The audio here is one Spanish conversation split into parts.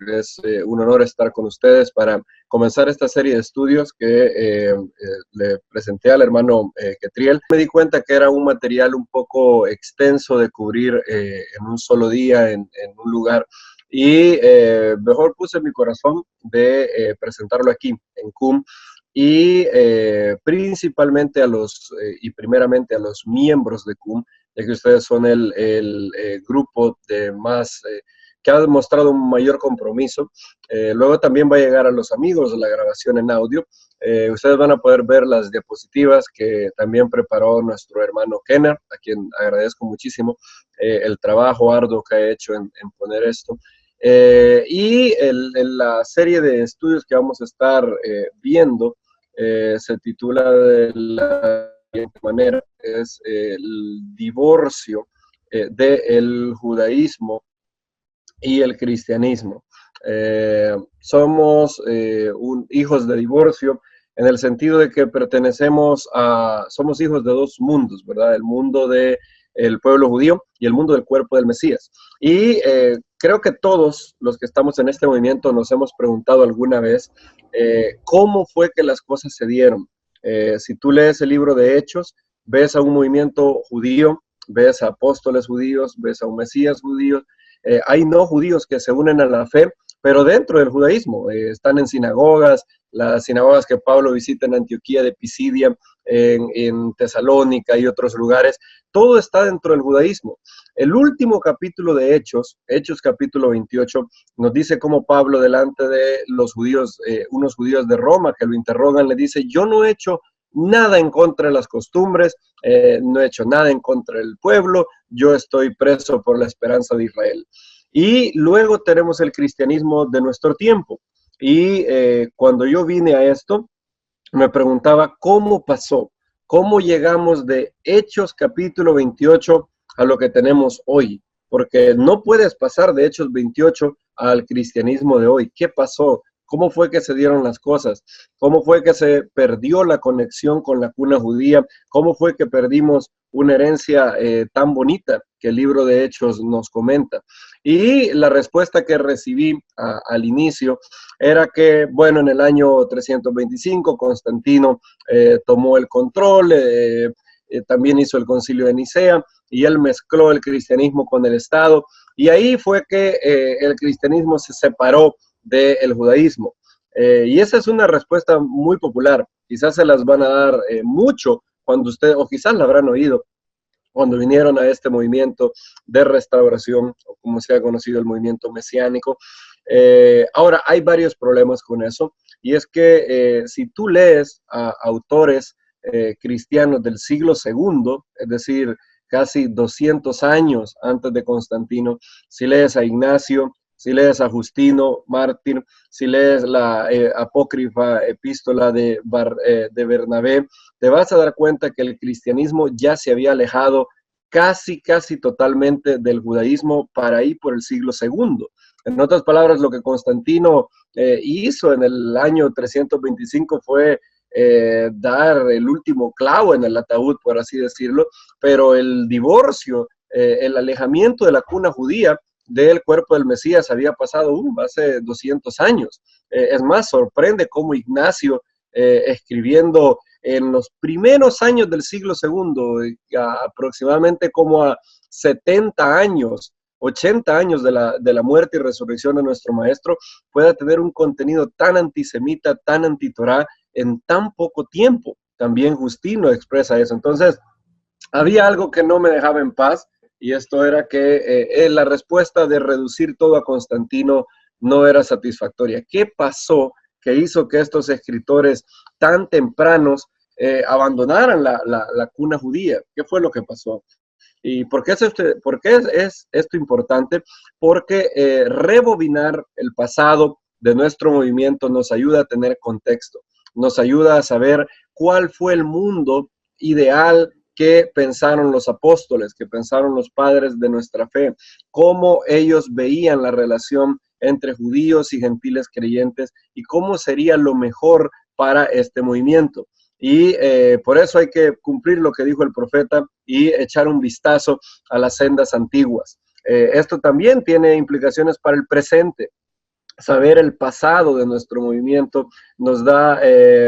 Es un honor estar con ustedes para comenzar esta serie de estudios que le presenté al hermano Ketriel. Me di cuenta que era un material un poco extenso de cubrir en un solo día, en un lugar, y mejor puse mi corazón de presentarlo aquí, en CUM, y principalmente y primeramente a los miembros de CUM, ya que ustedes son el grupo de más... que ha demostrado un mayor compromiso. Luego también va a llegar a los amigos de la grabación en audio. Ustedes van a poder ver las diapositivas que también preparó nuestro hermano Kenner, a quien agradezco muchísimo el trabajo arduo que ha hecho en poner esto. Y la serie de estudios que vamos a estar viendo se titula de la siguiente manera, es el divorcio del judaísmo y el cristianismo. Somos hijos de divorcio en el sentido de que somos hijos de dos mundos, ¿verdad? El mundo del pueblo judío y el mundo del cuerpo del Mesías. Y creo que todos los que estamos en este movimiento nos hemos preguntado alguna vez cómo fue que las cosas se dieron. Si tú lees el libro de Hechos, ves a un movimiento judío, ves a apóstoles judíos, ves a un Mesías judío. Hay no judíos que se unen a la fe, pero dentro del judaísmo, están en sinagogas, las sinagogas que Pablo visita en Antioquía de Pisidia, en Tesalónica y otros lugares, todo está dentro del judaísmo. El último capítulo de Hechos, Hechos capítulo 28, nos dice cómo Pablo delante de los judíos, unos judíos de Roma que lo interrogan, le dice: yo no he hecho nada en contra de las costumbres, no he hecho nada en contra del pueblo, yo estoy preso por la esperanza de Israel. Y luego tenemos el cristianismo de nuestro tiempo. Y cuando yo vine a esto, me preguntaba cómo pasó, cómo llegamos de Hechos capítulo 28 a lo que tenemos hoy, porque no puedes pasar de Hechos 28 al cristianismo de hoy. ¿Qué pasó? ¿Cómo fue que se dieron las cosas? ¿Cómo fue que se perdió la conexión con la cuna judía? ¿Cómo fue que perdimos una herencia tan bonita que el libro de Hechos nos comenta? Y la respuesta que recibí al inicio era que, bueno, en el año 325 Constantino tomó el control, también hizo el concilio de Nicea, y él mezcló el cristianismo con el Estado, y ahí fue que el cristianismo se separó del judaísmo. Y esa es una respuesta muy popular. Quizás se las van a dar mucho cuando ustedes, o quizás la habrán oído cuando vinieron a este movimiento de restauración, o como se ha conocido el movimiento mesiánico. Ahora, hay varios problemas con eso, y es que si tú lees a autores cristianos del siglo II, es decir, casi 200 años antes de Constantino, si lees a Ignacio, si lees a Justino mártir, si lees la apócrifa epístola de Bernabé, te vas a dar cuenta que el cristianismo ya se había alejado casi totalmente del judaísmo para ahí por el siglo II. En otras palabras, lo que Constantino hizo en el año 325 fue dar el último clavo en el ataúd, por así decirlo, pero el divorcio, el alejamiento de la cuna judía del cuerpo del Mesías había pasado hace 200 años. Es más, sorprende cómo Ignacio, escribiendo en los primeros años del siglo II, aproximadamente como a 70 años, 80 años de la muerte y resurrección de nuestro maestro, pueda tener un contenido tan antisemita, tan antitorá, en tan poco tiempo. También Justino expresa eso. Entonces, había algo que no me dejaba en paz, y esto era que la respuesta de reducir todo a Constantino no era satisfactoria. ¿Qué pasó que hizo que estos escritores tan tempranos abandonaran la cuna judía? ¿Qué fue lo que pasó? ¿Y por qué es esto importante? Porque rebobinar el pasado de nuestro movimiento nos ayuda a tener contexto, nos ayuda a saber cuál fue el mundo ideal que pensaron los apóstoles, que pensaron los padres de nuestra fe, cómo ellos veían la relación entre judíos y gentiles creyentes y cómo sería lo mejor para este movimiento. Y por eso hay que cumplir lo que dijo el profeta y echar un vistazo a las sendas antiguas. Esto también tiene implicaciones para el presente. saber el pasado de nuestro movimiento nos da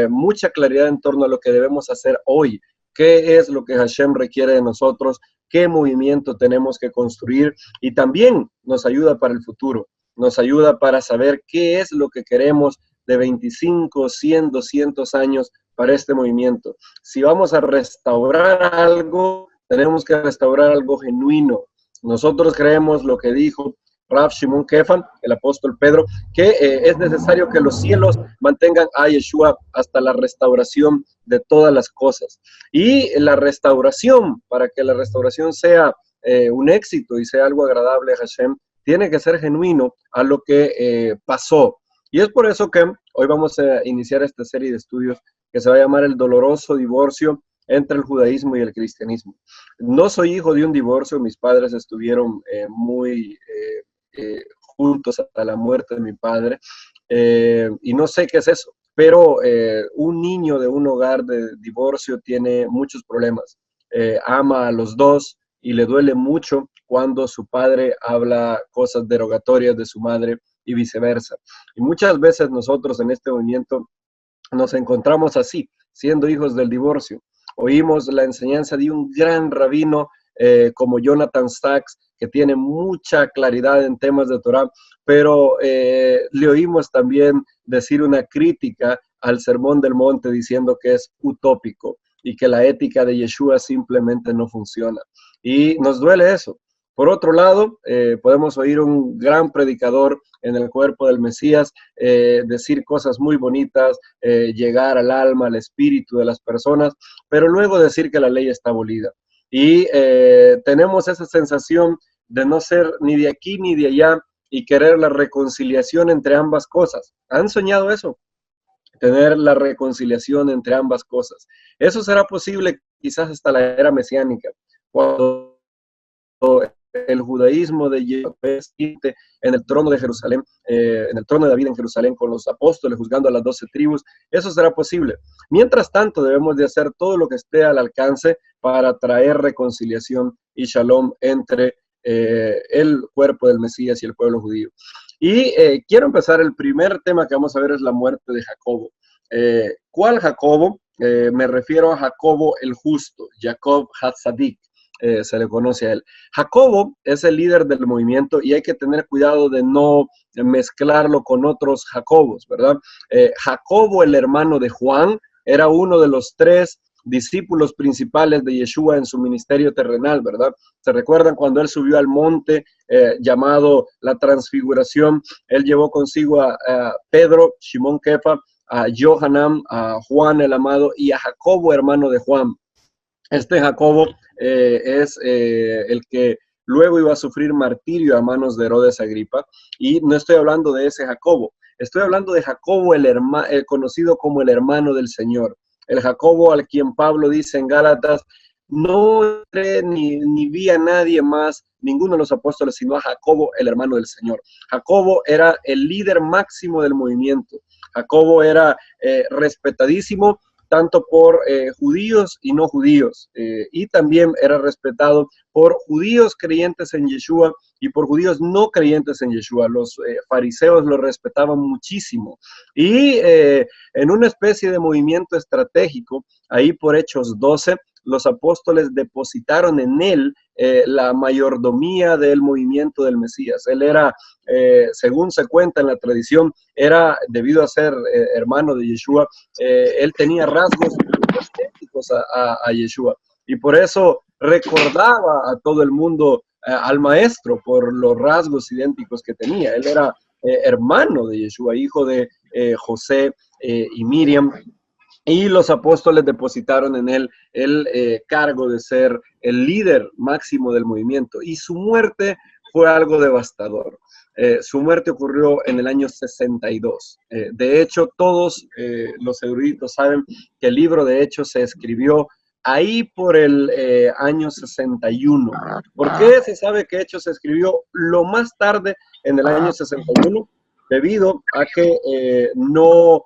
mucha claridad en torno a lo que debemos hacer hoy, qué es lo que Hashem requiere de nosotros, qué movimiento tenemos que construir, y también nos ayuda para el futuro, nos ayuda para saber qué es lo que queremos de 25, 100, 200 años para este movimiento. Si vamos a restaurar algo, tenemos que restaurar algo genuino. Nosotros creemos lo que dijo Rav Shimon Kefan, el apóstol Pedro, que es necesario que los cielos mantengan a Yeshua hasta la restauración de todas las cosas. Y la restauración, para que la restauración sea un éxito y sea algo agradable a Hashem, tiene que ser genuino a lo que pasó. Y es por eso que hoy vamos a iniciar esta serie de estudios que se va a llamar El doloroso divorcio entre el judaísmo y el cristianismo. No soy hijo de un divorcio, mis padres estuvieron muy juntos hasta la muerte de mi padre, y no sé qué es eso, pero un niño de un hogar de divorcio tiene muchos problemas, ama a los dos y le duele mucho cuando su padre habla cosas derogatorias de su madre y viceversa. Y muchas veces nosotros en este movimiento nos encontramos así, siendo hijos del divorcio. Oímos la enseñanza de un gran rabino como Jonathan Sachs, que tiene mucha claridad en temas de Torah, pero le oímos también decir una crítica al Sermón del Monte diciendo que es utópico y que la ética de Yeshua simplemente no funciona. Y nos duele eso. Por otro lado, podemos oír un gran predicador en el cuerpo del Mesías decir cosas muy bonitas, llegar al alma, al espíritu de las personas, pero luego decir que la ley está abolida. Y tenemos esa sensación de no ser ni de aquí ni de allá y querer la reconciliación entre ambas cosas. ¿Han soñado eso? Tener la reconciliación entre ambas cosas. Eso será posible quizás hasta la era mesiánica, cuando el judaísmo de Yeshua en el trono de Jerusalén, en el trono de David en Jerusalén, con los apóstoles juzgando a las 12 tribus, eso será posible. Mientras tanto, debemos de hacer todo lo que esté al alcance para traer reconciliación y shalom entre el cuerpo del Mesías y el pueblo judío. Y quiero empezar, el primer tema que vamos a ver es la muerte de Jacobo. ¿Cuál Jacobo? Me refiero a Jacobo el justo, Jacob Hatzadik. Se le conoce a él. Jacobo es el líder del movimiento y hay que tener cuidado de no mezclarlo con otros Jacobos, ¿verdad? Jacobo, el hermano de Juan, era uno de los 3 discípulos principales de Yeshua en su ministerio terrenal, ¿verdad? ¿Se recuerdan cuando él subió al monte llamado la Transfiguración? Él llevó consigo a Pedro, Shimon Kefa, a Johanan, a Juan el amado y a Jacobo, hermano de Juan. Este Jacobo es el que luego iba a sufrir martirio a manos de Herodes Agripa, y no estoy hablando de ese Jacobo, estoy hablando de Jacobo, conocido como el hermano del Señor, el Jacobo al quien Pablo dice en Gálatas, no entré ni vi a nadie más, ninguno de los apóstoles, sino a Jacobo, el hermano del Señor. Jacobo era el líder máximo del movimiento. Jacobo era respetadísimo tanto por judíos y no judíos, y también era respetado por judíos creyentes en Yeshua y por judíos no creyentes en Yeshua. Los fariseos lo respetaban muchísimo, y en una especie de movimiento estratégico, ahí por Hechos 12, los apóstoles depositaron en él la mayordomía del movimiento del Mesías. Él era, según se cuenta en la tradición, era, debido a ser hermano de Yeshua, él tenía rasgos idénticos a Yeshua. Y por eso recordaba a todo el mundo al maestro por los rasgos idénticos que tenía. Él era hermano de Yeshua, hijo de José y Miriam. Y los apóstoles depositaron en él el cargo de ser el líder máximo del movimiento. Y su muerte fue algo devastador. Su muerte ocurrió en el año 62. De hecho, todos los eruditos saben que el libro de Hechos se escribió ahí por el año 61. ¿Por qué se sabe que Hechos se escribió lo más tarde en el año 61? Debido a que no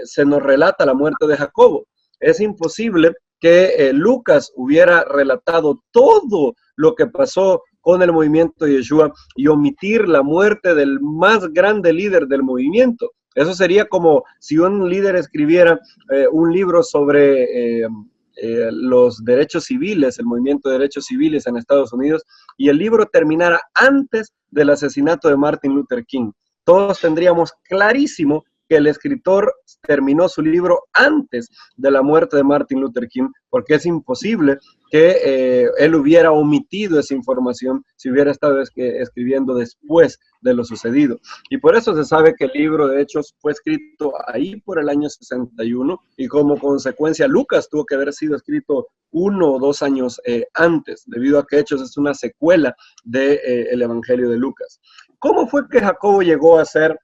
se nos relata la muerte de Jacobo. Es imposible que Lucas hubiera relatado todo lo que pasó con el movimiento de Yeshua y omitir la muerte del más grande líder del movimiento. Eso sería como si un líder escribiera un libro sobre los derechos civiles, el movimiento de derechos civiles en Estados Unidos, y el libro terminara antes del asesinato de Martin Luther King. Todos tendríamos clarísimo que el escritor terminó su libro antes de la muerte de Martin Luther King, porque es imposible que él hubiera omitido esa información si hubiera estado escribiendo después de lo sucedido. Y por eso se sabe que el libro de Hechos fue escrito ahí por el año 61 y como consecuencia Lucas tuvo que haber sido escrito 1 o 2 años antes, debido a que Hechos es una secuela del Evangelio de Lucas. ¿Cómo fue que Jacobo llegó a ser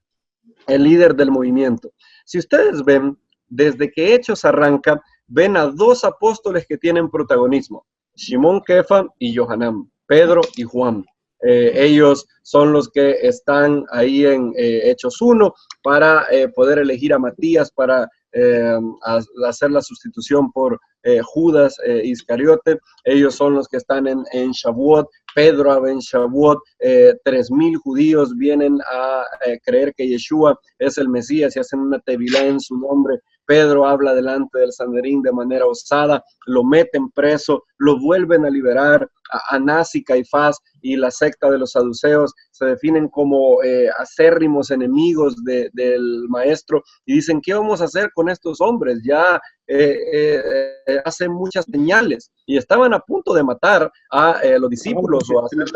el líder del movimiento? Si ustedes ven, desde que Hechos arranca, ven a 2 apóstoles que tienen protagonismo, Simón Kefa y Johanán, Pedro y Juan. Ellos son los que están ahí en Hechos 1 para poder elegir a Matías para hacer la sustitución por Judas Iscariote. Ellos son los que están en Shavuot. Pedro en Shavuot, 3,000 judíos vienen a creer que Yeshua es el Mesías y hacen una tevilá en su nombre. Pedro habla delante del Sanedrín de manera osada, lo meten preso, lo vuelven a liberar. Anás y Caifás y la secta de los saduceos se definen como acérrimos enemigos del maestro y dicen, ¿qué vamos a hacer con estos hombres? Ya hacen muchas señales y estaban a punto de matar a los discípulos o hacerles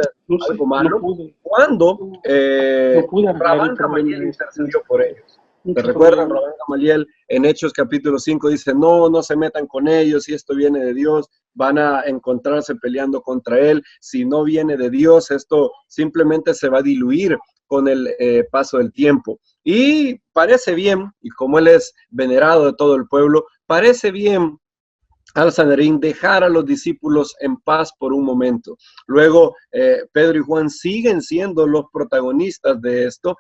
algo malo cuando Rabán Gamaliel intercedió por ellos. ¿Te recuerdan? Rabán Gamaliel en Hechos capítulo 5 dice, no se metan con ellos, si esto viene de Dios, van a encontrarse peleando contra él. Si no viene de Dios, esto simplemente se va a diluir con el paso del tiempo. Y parece bien, y como él es venerado de todo el pueblo, parece bien al Sanedrín dejar a los discípulos en paz por un momento. Luego, Pedro y Juan siguen siendo los protagonistas de esto,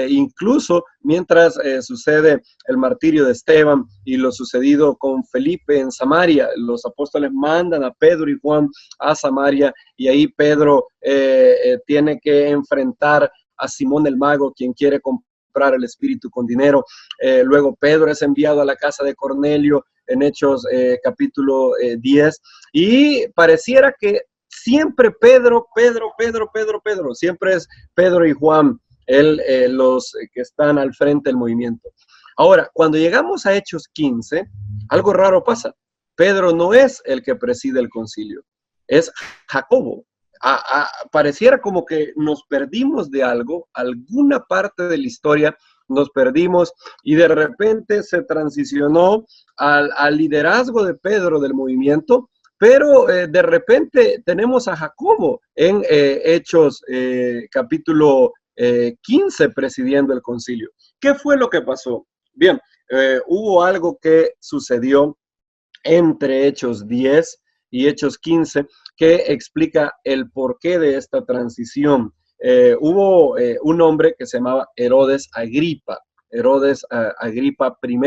incluso mientras sucede el martirio de Esteban y lo sucedido con Felipe en Samaria. Los apóstoles mandan a Pedro y Juan a Samaria y ahí Pedro tiene que enfrentar a Simón el mago, quien quiere comprar el espíritu con dinero. Luego Pedro es enviado a la casa de Cornelio en Hechos capítulo 10 y pareciera que siempre Pedro, siempre es Pedro y Juan los que están al frente del movimiento. Ahora, cuando llegamos a Hechos 15, algo raro pasa. Pedro no es el que preside el concilio, es Jacobo. Pareciera como que nos perdimos de algo, alguna parte de la historia nos perdimos y de repente se transicionó al liderazgo de Pedro del movimiento, pero de repente tenemos a Jacobo en Hechos capítulo 15 presidiendo el concilio. ¿Qué fue lo que pasó? Bien, hubo algo que sucedió entre Hechos 10 y Hechos 15 que explica el porqué de esta transición. Hubo un hombre que se llamaba Herodes Agripa. Herodes Agripa I.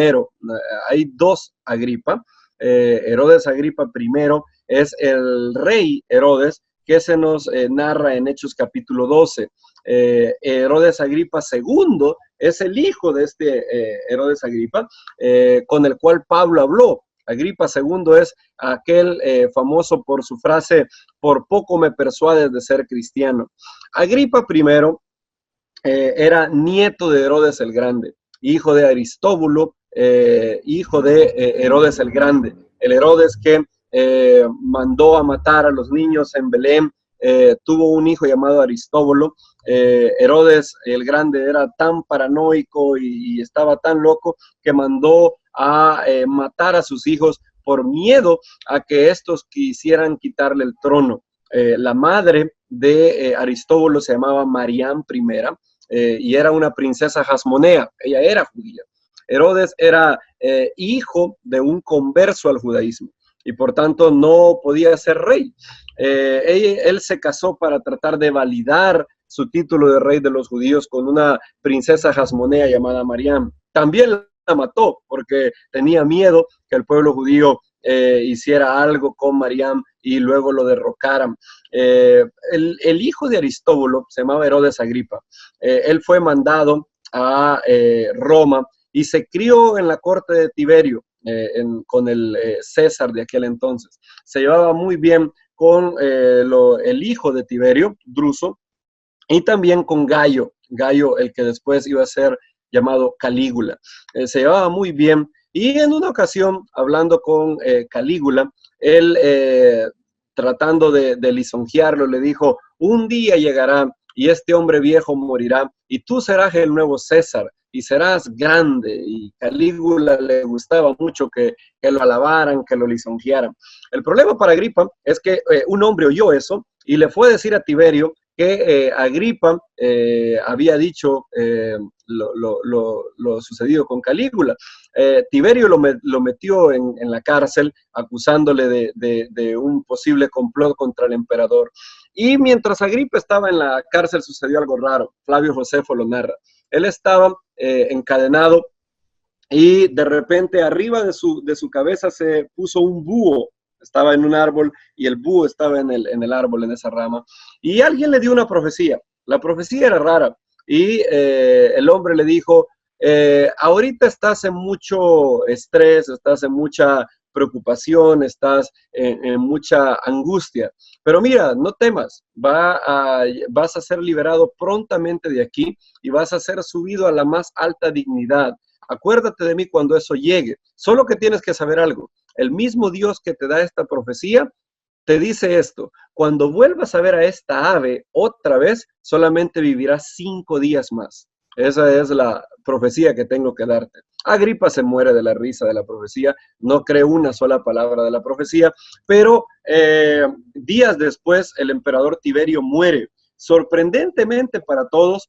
Hay 2 Agripa. Herodes Agripa I es el rey Herodes que se nos narra en Hechos capítulo 12. Herodes Agripa II es el hijo de este Herodes Agripa con el cual Pablo habló. Agripa II es aquel famoso por su frase, por poco me persuades de ser cristiano. Agripa I era nieto de Herodes el Grande, hijo de Aristóbulo, hijo de Herodes el Grande. El Herodes que mandó a matar a los niños en Belén, tuvo un hijo llamado Aristóbulo. Herodes el Grande era tan paranoico y estaba tan loco que mandó a matar a sus hijos por miedo a que estos quisieran quitarle el trono. La madre de Aristóbulo se llamaba Mariam I y era una princesa jasmonea, ella era judía. Herodes era hijo de un converso al judaísmo y por tanto no podía ser rey. Él se casó para tratar de validar su título de rey de los judíos con una princesa jasmonea llamada Mariam. También la mató porque tenía miedo que el pueblo judío hiciera algo con Mariam y luego lo derrocaran. el hijo de Aristóbulo se llamaba Herodes Agripa. Él fue mandado a Roma y se crió en la corte de Tiberio con el César de aquel entonces. Se llevaba muy bien con el hijo de Tiberio, Druso, y también con Gallo, el que después iba a ser llamado Calígula. Se llevaba muy bien y en una ocasión, hablando con Calígula, él tratando de lisonjearlo, le dijo, un día llegará y este hombre viejo morirá y tú serás el nuevo César y serás grande. Y Calígula le gustaba mucho que lo alabaran, que lo lisonjearan. El problema para Agripa es que un hombre oyó eso y le fue a decir a Tiberio que Agripa había dicho lo sucedido con Calígula. Tiberio lo metió en la cárcel acusándole de un posible complot contra el emperador. Y mientras Agripa estaba en la cárcel sucedió algo raro. Flavio Josefo lo narra. Él estaba encadenado y de repente arriba de su cabeza se puso un búho. Estaba en un árbol y el búho estaba en el árbol, en esa rama. Y alguien le dio una profecía. La profecía era rara. Y el hombre le dijo, ahorita estás en mucho estrés, estás en mucha preocupación, estás en mucha angustia. Pero mira, no temas, vas a ser liberado prontamente de aquí y vas a ser subido a la más alta dignidad. Acuérdate de mí cuando eso llegue. Solo que tienes que saber algo. El mismo Dios que te da esta profecía te dice esto: cuando vuelvas a ver a esta ave otra vez, solamente vivirás 5 días más. Esa es la profecía que tengo que darte. Agripa se muere de la risa de la profecía, no cree una sola palabra de la profecía, pero días después el emperador Tiberio muere. Sorprendentemente para todos,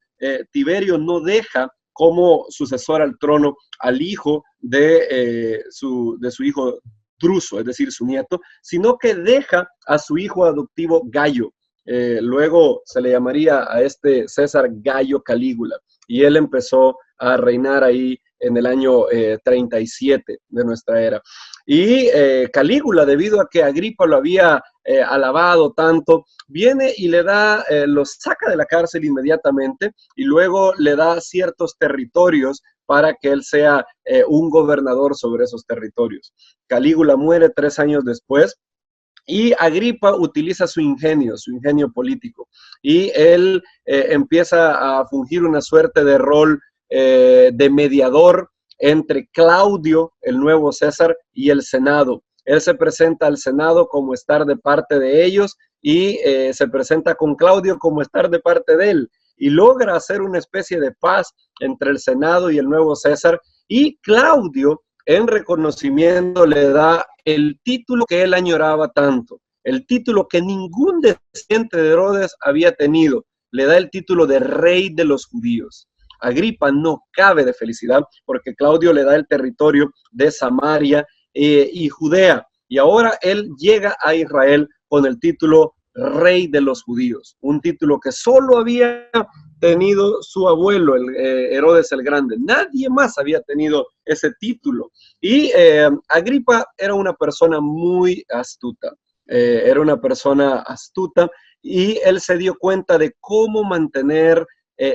Tiberio no deja como sucesor al trono al hijo de su hijo Druso, es decir, su nieto, sino que deja a su hijo adoptivo Gallo. Luego se le llamaría a este César Gallo Calígula, y él empezó a reinar ahí en el año 37 de nuestra era. Y Calígula, debido a que Agripa lo había alabado tanto, viene y le da, lo saca de la cárcel inmediatamente y luego le da ciertos territorios para que él sea un gobernador sobre esos territorios. Calígula muere 3 años después. Y Agripa utiliza su ingenio político, y él empieza a fungir una suerte de rol de mediador entre Claudio, el nuevo César, y el Senado. Él se presenta al Senado como estar de parte de ellos y se presenta con Claudio como estar de parte de él, y logra hacer una especie de paz entre el Senado y el nuevo César, y Claudio, en reconocimiento, le da el título que él añoraba tanto, el título que ningún descendiente de Herodes había tenido. Le da el título de rey de los judíos. Agripa no cabe de felicidad porque Claudio le da el territorio de Samaria y Judea, y ahora él llega a Israel con el título rey de los judíos, un título que solo había tenido su abuelo, Herodes el Grande. Nadie más había tenido ese título. Y Agripa era una persona muy astuta. Y él se dio cuenta de cómo mantener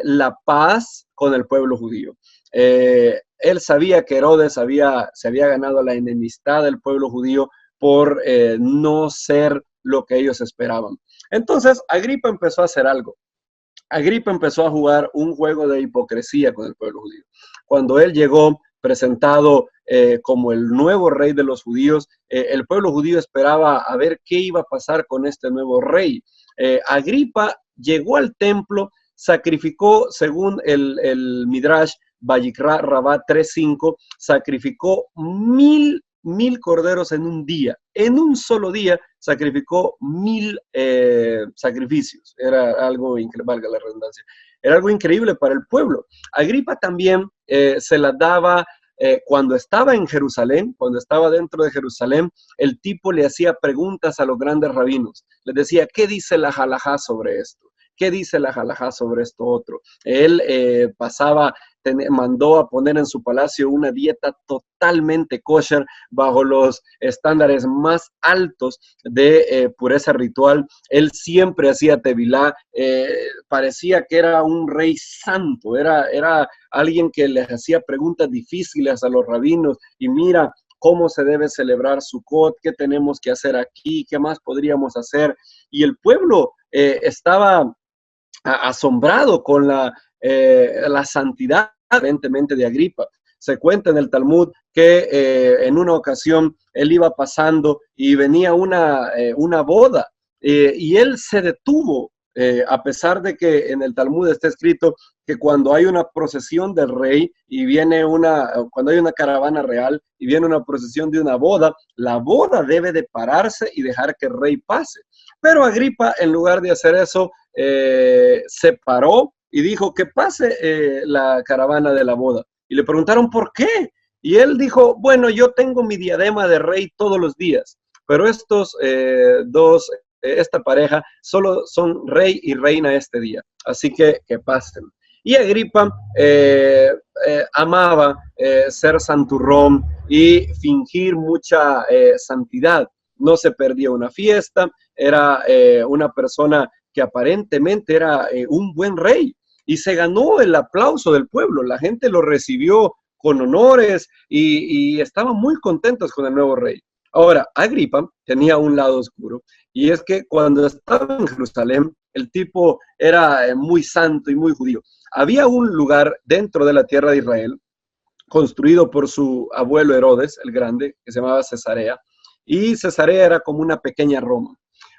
la paz con el pueblo judío. Él sabía que Herodes se había ganado la enemistad del pueblo judío por no ser lo que ellos esperaban. Entonces, Agripa empezó a hacer algo. Agripa empezó a jugar un juego de hipocresía con el pueblo judío. Cuando él llegó presentado como el nuevo rey de los judíos, el pueblo judío esperaba a ver qué iba a pasar con este nuevo rey. Agripa llegó al templo, sacrificó, según el Midrash Vayikra Rabá 3.5, sacrificó 1000 corderos en un día. En un solo día sacrificó 1000 sacrificios. Era algo increíble, valga la redundancia. Era algo increíble para el pueblo. Agripa también se la daba cuando estaba en Jerusalén, cuando estaba dentro de Jerusalén. El tipo le hacía preguntas a los grandes rabinos. Les decía, ¿qué dice la halajá sobre esto? ¿qué dice la halajá sobre esto otro? Él mandó a poner en su palacio una dieta totalmente kosher, bajo los estándares más altos de pureza ritual. Él siempre hacía tevilá, parecía que era un rey santo, era alguien que les hacía preguntas difíciles a los rabinos, y mira cómo se debe celebrar Sukkot, qué tenemos que hacer aquí, qué más podríamos hacer. Y el pueblo estaba asombrado con la santidad, evidentemente, de Agripa. Se cuenta en el Talmud que en una ocasión él iba pasando y venía una boda, y él se detuvo, a pesar de que en el Talmud está escrito que cuando hay una procesión del rey y cuando hay una caravana real y viene una procesión de una boda, la boda debe de pararse y dejar que el rey pase. Pero Agripa, en lugar de hacer eso, se paró y dijo que pase la caravana de la boda. Y le preguntaron por qué. Y él dijo, bueno, yo tengo mi diadema de rey todos los días, pero estos esta pareja solo son rey y reina este día, así que pasen. Y Agripa amaba ser santurrón y fingir mucha santidad. No se perdía una fiesta, era una persona que aparentemente era un buen rey, y se ganó el aplauso del pueblo. La gente lo recibió con honores y estaban muy contentos con el nuevo rey. Ahora, Agripa tenía un lado oscuro, y es que cuando estaba en Jerusalén, el tipo era muy santo y muy judío. Había un lugar dentro de la tierra de Israel, construido por su abuelo Herodes el Grande, que se llamaba Cesarea, y Cesarea era como una pequeña Roma.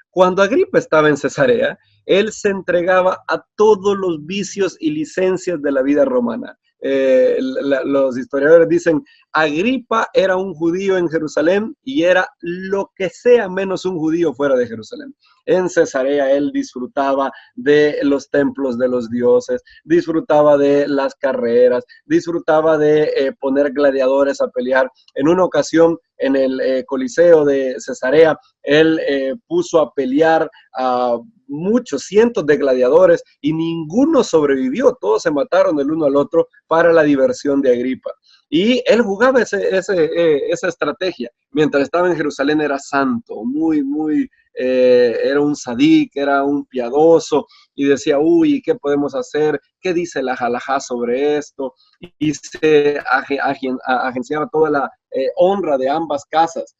Cuando Agripa estaba en Cesarea, él se entregaba a todos los vicios y licencias de la vida romana. Los historiadores dicen, Agripa era un judío en Jerusalén y era lo que sea menos un judío fuera de Jerusalén. En Cesarea él disfrutaba de los templos de los dioses, disfrutaba de las carreras, disfrutaba de poner gladiadores a pelear. En una ocasión, en el Coliseo de Cesarea, él puso a pelear a muchos cientos de gladiadores y ninguno sobrevivió, todos se mataron el uno al otro para la diversión de Agripa. Y él jugaba esa estrategia. Mientras estaba en Jerusalén era santo, era un sadik, era un piadoso, y decía, uy, ¿qué podemos hacer? ¿Qué dice la halajá sobre esto? Y se agenciaba toda la honra de ambas casas.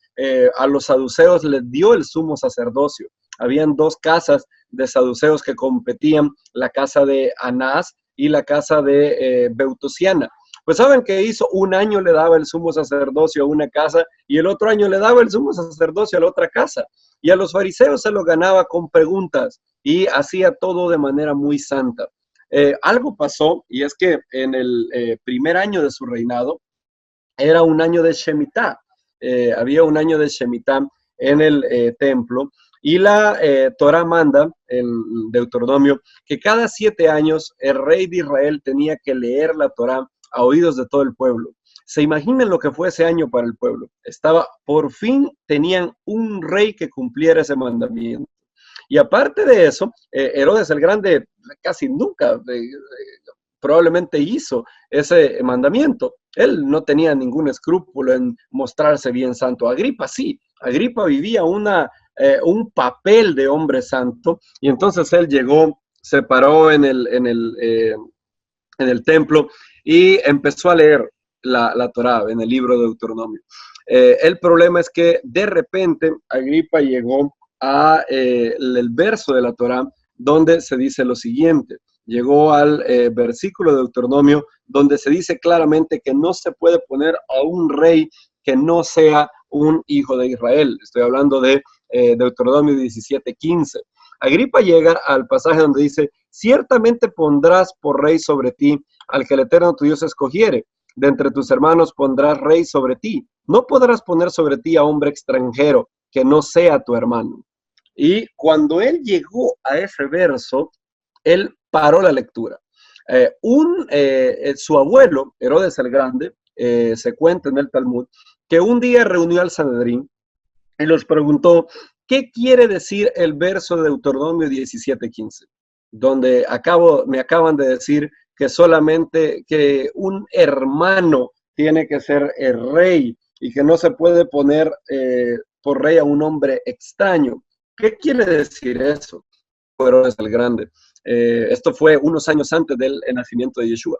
A los saduceos les dio el sumo sacerdocio. Habían dos casas de saduceos que competían, la casa de Anás y la casa de Beutosiana. Pues saben qué hizo, un año le daba el sumo sacerdocio a una casa y el otro año le daba el sumo sacerdocio a la otra casa. Y a los fariseos se lo ganaba con preguntas y hacía todo de manera muy santa. Algo pasó, y es que en el primer año de su reinado era un año de Shemitah. Había un año de Shemitah en el templo, y la Torah manda, en Deuteronomio, que cada 7 años el rey de Israel tenía que leer la Torah a oídos de todo el pueblo. Se imaginan lo que fue ese año para el pueblo. Por fin tenían un rey que cumpliera ese mandamiento. Y aparte de eso, Herodes el Grande casi nunca probablemente hizo ese mandamiento. Él no tenía ningún escrúpulo en mostrarse bien santo. Agripa sí, Agripa vivía un papel de hombre santo, y entonces él llegó, se paró en el templo y empezó a leer la Torá en el libro de Deuteronomio. El problema es que de repente Agripa llegó el verso de la Torá donde se dice lo siguiente. Llegó al versículo de Deuteronomio donde se dice claramente que no se puede poner a un rey que no sea un hijo de Israel. Estoy hablando de Deuteronomio 17:15. Agripa llega al pasaje donde dice, ciertamente pondrás por rey sobre ti al que el Eterno tu Dios escogiere. De entre tus hermanos pondrás rey sobre ti. No podrás poner sobre ti a hombre extranjero que no sea tu hermano. Y cuando él llegó a ese verso, él paró la lectura. Su abuelo, Herodes el Grande, se cuenta en el Talmud, que un día reunió al Sanedrín y los preguntó, ¿qué quiere decir el verso de Deuteronomio 17:15? donde me acaban de decir que solamente que un hermano tiene que ser el rey y que no se puede poner por rey a un hombre extraño. ¿Qué quiere decir eso? Herodes el Grande. Esto fue unos años antes del nacimiento de Yeshua.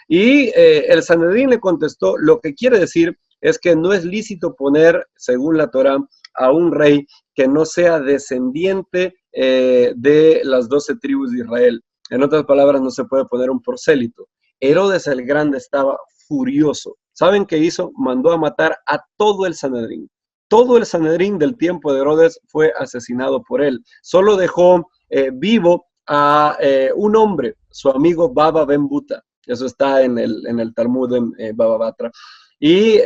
Y el Sanedrín le contestó, lo que quiere decir es que no es lícito poner, según la Torá, a un rey que no sea descendiente de las 12 tribus de Israel. En otras palabras, no se puede poner un prosélito. Herodes el Grande estaba furioso. ¿Saben qué hizo? Mandó a matar a todo el Sanedrín. Todo el Sanedrín del tiempo de Herodes fue asesinado por él. Solo dejó vivo a un hombre, su amigo Baba Ben Buta. Eso está en el Talmud en Baba Batra. Y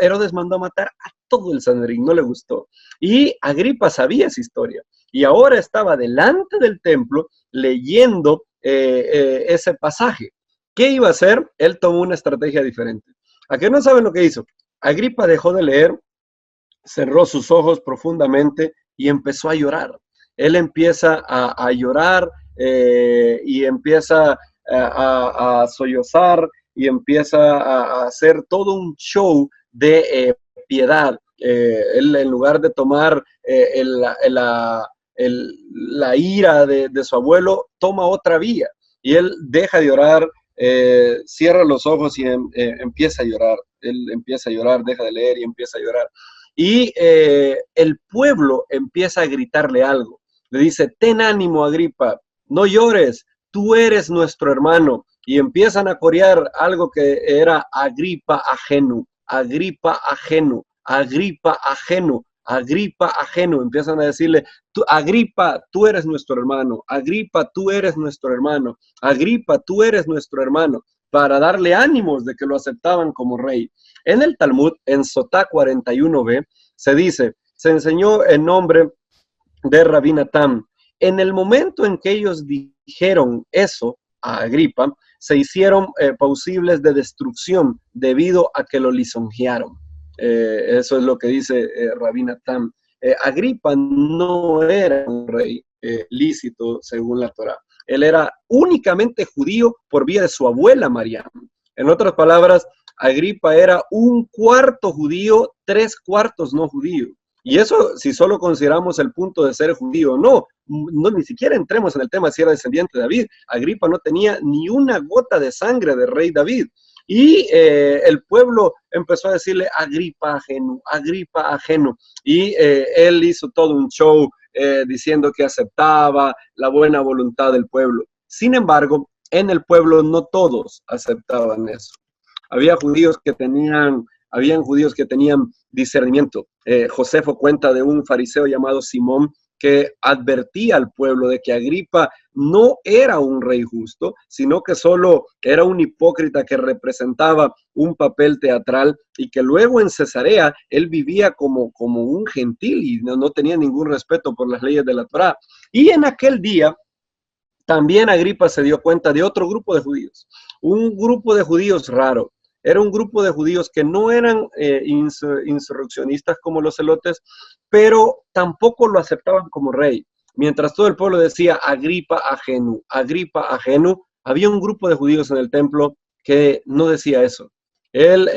Herodes mandó a matar a todo el Sanedrín, no le gustó. Y Agripa sabía esa historia. Y ahora estaba delante del templo leyendo ese pasaje. ¿Qué iba a hacer? Él tomó una estrategia diferente. ¿A qué no saben lo que hizo? Agripa dejó de leer, cerró sus ojos profundamente y empezó a llorar. Él empieza a llorar y empieza a sollozar y empieza a hacer todo un show de piedad. Él, en lugar de tomar la ira de su abuelo, toma otra vía y él deja de llorar, cierra los ojos y empieza a llorar. Él empieza a llorar, deja de leer y empieza a llorar. Y el pueblo empieza a gritarle algo. Le dice, ten ánimo, Agripa, no llores, tú eres nuestro hermano. Y empiezan a corear algo que era Agripa ajeno, Agripa ajeno, Agripa ajeno, Agripa ajeno. Empiezan a decirle, Agripa, tú eres nuestro hermano, Agripa, tú eres nuestro hermano, Agripa, tú eres nuestro hermano, para darle ánimos de que lo aceptaban como rey. En el Talmud, en Sotá 41b, se dice, se enseñó el nombre de Rabí Natán. En el momento en que ellos dijeron eso a Agripa, se hicieron posibles de destrucción debido a que lo lisonjearon. Eso es lo que dice Rabí Natán. Agripa no era un rey lícito según la Torá. Él era únicamente judío por vía de su abuela Mariam. En otras palabras, Agripa era un cuarto judío, 3/4 no judío. Y eso, si solo consideramos el punto de ser judío, no, ni siquiera entremos en el tema si era descendiente de David. Agripa no tenía ni una gota de sangre del rey David. Y el pueblo empezó a decirle Agripa ajeno. Y él hizo todo un show diciendo que aceptaba la buena voluntad del pueblo. Sin embargo, en el pueblo no todos aceptaban eso. Habían judíos que tenían discernimiento. Josefo cuenta de un fariseo llamado Simón que advertía al pueblo de que Agripa no era un rey justo, sino que solo era un hipócrita que representaba un papel teatral y que luego en Cesarea él vivía como un gentil y no tenía ningún respeto por las leyes de la Torá. Y en aquel día también Agripa se dio cuenta de otro grupo de judíos, un grupo de judíos raro. Era un grupo de judíos que no eran insurreccionistas como los celotes, pero tampoco lo aceptaban como rey. Mientras todo el pueblo decía Agripa ajeno, había un grupo de judíos en el templo que no decía eso. Él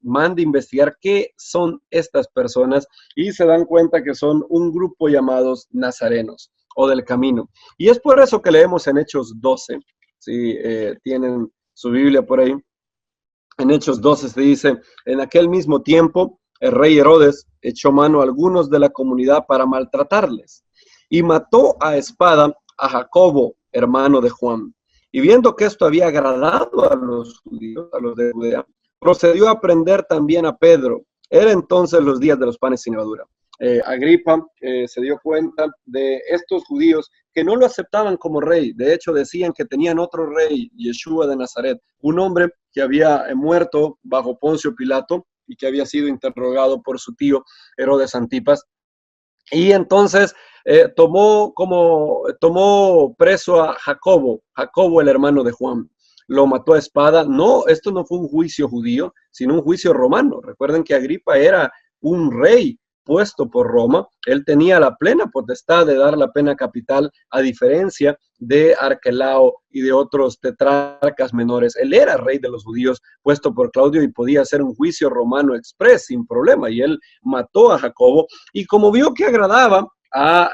manda investigar qué son estas personas y se dan cuenta que son un grupo llamados nazarenos o del camino. Y es por eso que leemos en Hechos 12, si tienen su Biblia por ahí. En Hechos 12 se dice, en aquel mismo tiempo, el rey Herodes echó mano a algunos de la comunidad para maltratarles y mató a espada a Jacobo, hermano de Juan. Y viendo que esto había agradado a los judíos, a los de Judea, procedió a prender también a Pedro. Era entonces los días de los panes sin levadura. Agripa se dio cuenta de estos judíos que no lo aceptaban como rey. De hecho, decían que tenían otro rey, Yeshua de Nazaret, un hombre que había muerto bajo Poncio Pilato y que había sido interrogado por su tío Herodes Antipas. Y entonces tomó preso a Jacobo el hermano de Juan. Lo mató a espada. No, esto no fue un juicio judío, sino un juicio romano. Recuerden que Agripa era un rey puesto por Roma. Él tenía la plena potestad de dar la pena capital, a diferencia de Arquelao y de otros tetrarcas menores. Él era rey de los judíos, puesto por Claudio, y podía hacer un juicio romano express sin problema, y él mató a Jacobo, y como vio que agradaba a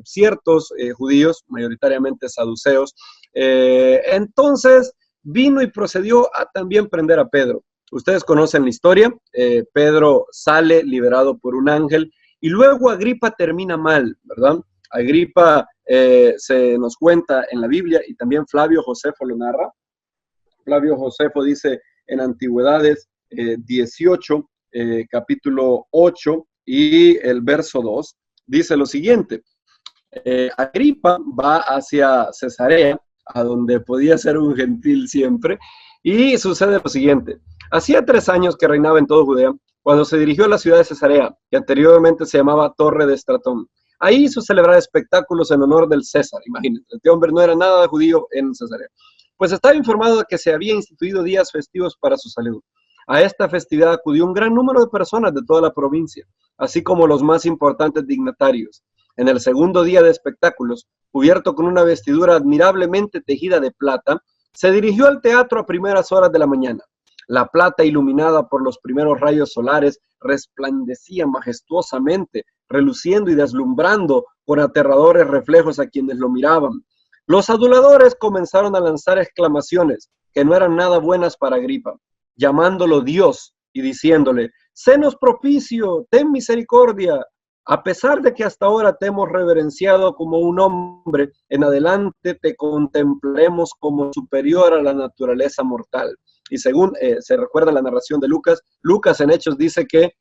ciertos judíos, mayoritariamente saduceos, entonces vino y procedió a también prender a Pedro. Ustedes conocen la historia. Pedro sale liberado por un ángel, y luego Agripa termina mal, ¿verdad? Agripa se nos cuenta en la Biblia, y también Flavio Josefo lo narra. Flavio Josefo dice en Antigüedades 18, capítulo 8 y el verso 2, dice lo siguiente: Agripa va hacia Cesarea, a donde podía ser un gentil siempre, y sucede lo siguiente. Hacía 3 años que reinaba en toda Judea, cuando se dirigió a la ciudad de Cesarea, que anteriormente se llamaba Torre de Estratón. Ahí hizo celebrar espectáculos en honor del César. Imagínense, este hombre no era nada judío en Cesarea. Pues estaba informado de que se había instituido días festivos para su salud. A esta festividad acudió un gran número de personas de toda la provincia, así como los más importantes dignatarios. En el segundo día de espectáculos, cubierto con una vestidura admirablemente tejida de plata, se dirigió al teatro a primeras horas de la mañana. La plata, iluminada por los primeros rayos solares, resplandecía majestuosamente, reluciendo y deslumbrando con aterradores reflejos a quienes lo miraban. Los aduladores comenzaron a lanzar exclamaciones que no eran nada buenas para Agripa, llamándolo Dios y diciéndole: «Senos propicio, ten misericordia. A pesar de que hasta ahora te hemos reverenciado como un hombre, en adelante te contemplaremos como superior a la naturaleza mortal». Y según se recuerda la narración de Lucas, Lucas en Hechos dice que